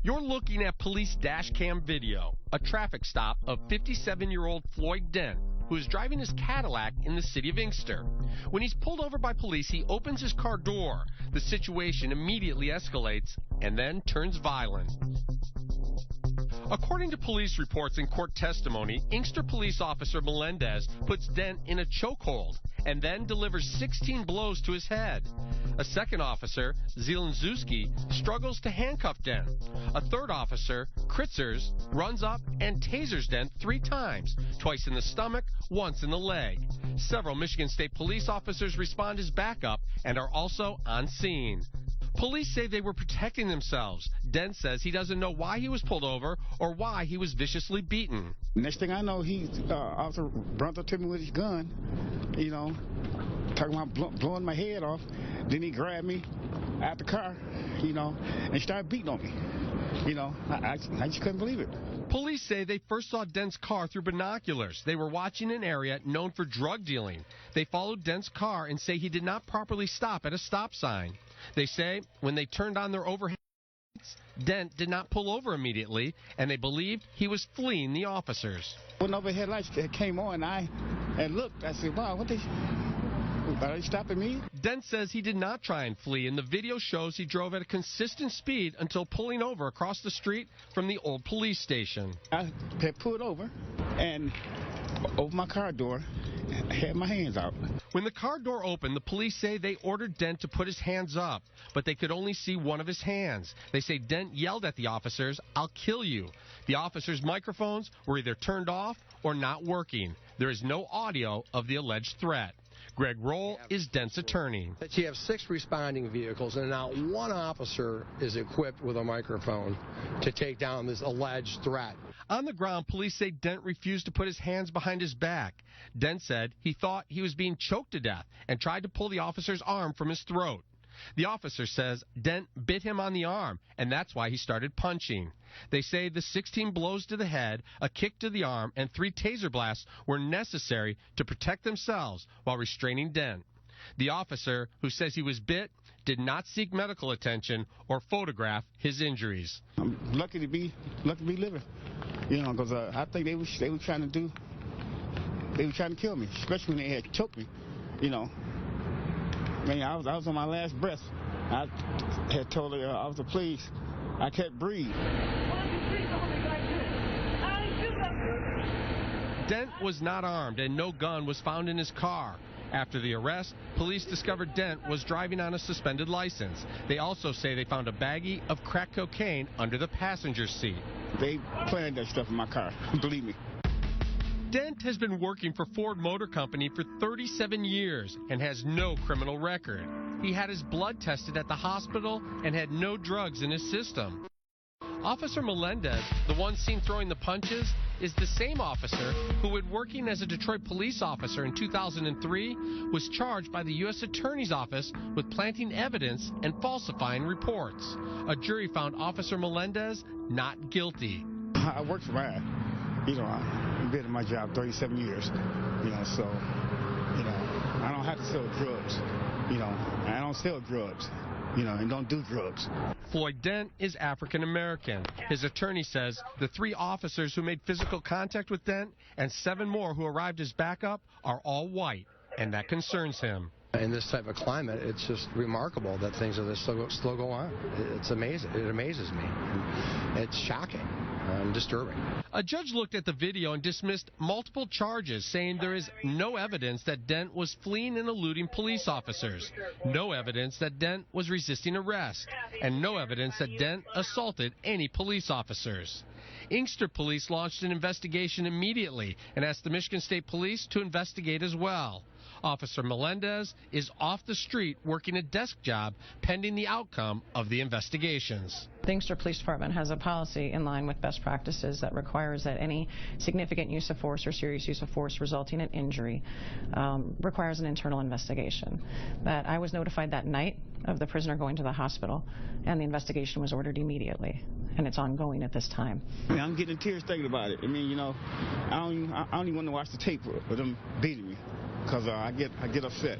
You're looking at police dash cam video, a traffic stop of 57-year-old Floyd Dent, who is driving his Cadillac in the city of Inkster. When he's pulled over by police, he opens his car door. The situation immediately escalates and then turns violent. According to police reports and court testimony, Inkster police officer Melendez puts Dent in a chokehold and then delivers 16 blows to his head. A second officer, Zielinski, struggles to handcuff Dent. A third officer, Kritzers, runs up and tasers Dent 3 times, twice in the stomach, once in the leg. Several Michigan State police officers respond as backup and are also on scene. Police say they were protecting themselves. Dent says he doesn't know why he was pulled over or why he was viciously beaten. Next thing I know, he also runs up to me with his gun, talking about blowing my head off. Then he grabbed me out the car, and started beating on me. I just couldn't believe it. Police say they first saw Dent's car through binoculars. They were watching an area known for drug dealing. They followed Dent's car and say he did not properly stop at a stop sign. They say when they turned on their overhead lights, Dent did not pull over immediately, and they believed he was fleeing the officers. When overhead lights came on, I looked. I said, wow, are they stopping me? Dent says he did not try and flee, and the video shows he drove at a consistent speed until pulling over across the street from the old police station. I had pulled over and opened my car door. I had my hands out. When the car door opened, the police say they ordered Dent to put his hands up, but they could only see one of his hands. They say Dent yelled at the officers, "I'll kill you." The officers' microphones were either turned off or not working. There is no audio of the alleged threat. Greg Roll is Dent's attorney. You have 6 responding vehicles, and not one officer is equipped with a microphone to take down this alleged threat. On the ground, police say Dent refused to put his hands behind his back. Dent said he thought he was being choked to death and tried to pull the officer's arm from his throat. The officer says Dent bit him on the arm, and that's why he started punching. They say the 16 blows to the head, a kick to the arm, and 3 taser blasts were necessary to protect themselves while restraining Dent. The officer, who says he was bit, did not seek medical attention or photograph his injuries. I'm lucky to be living, because I think they were trying to kill me, especially when they had choked me, I was on my last breath. I had told the officer, please, I can't breathe. Dent was not armed and no gun was found in his car. After the arrest, police discovered Dent was driving on a suspended license. They also say they found a baggie of crack cocaine under the passenger seat. They planted that stuff in my car, believe me. Dent has been working for Ford Motor Company for 37 years and has no criminal record. He had his blood tested at the hospital and had no drugs in his system. Officer Melendez, the one seen throwing the punches, is the same officer who, when working as a Detroit police officer in 2003, was charged by the U.S. Attorney's Office with planting evidence and falsifying reports. A jury found Officer Melendez not guilty. I worked for mine. I've been in my job 37 years, so, I don't have to sell drugs, I don't sell drugs, and don't do drugs. Floyd Dent is African American. His attorney says the 3 officers who made physical contact with Dent and 7 more who arrived as backup are all white, and that concerns him. In this type of climate, it's just remarkable that things of this still go on. It's amazing. It amazes me. It's shocking and disturbing. A judge looked at the video and dismissed multiple charges, saying there is no evidence that Dent was fleeing and eluding police officers, no evidence that Dent was resisting arrest, and no evidence that Dent assaulted any police officers. Inkster police launched an investigation immediately and asked the Michigan State Police to investigate as well. Officer Melendez is off the street working a desk job pending the outcome of the investigations. The Inkster Police Department has a policy in line with best practices that requires that any significant use of force or serious use of force resulting in injury requires an internal investigation. That I was notified that night of the prisoner going to the hospital, and the investigation was ordered immediately, and it's ongoing at this time. I'm getting tears thinking about it. I don't even want to watch the tape of them beating me, because I get upset.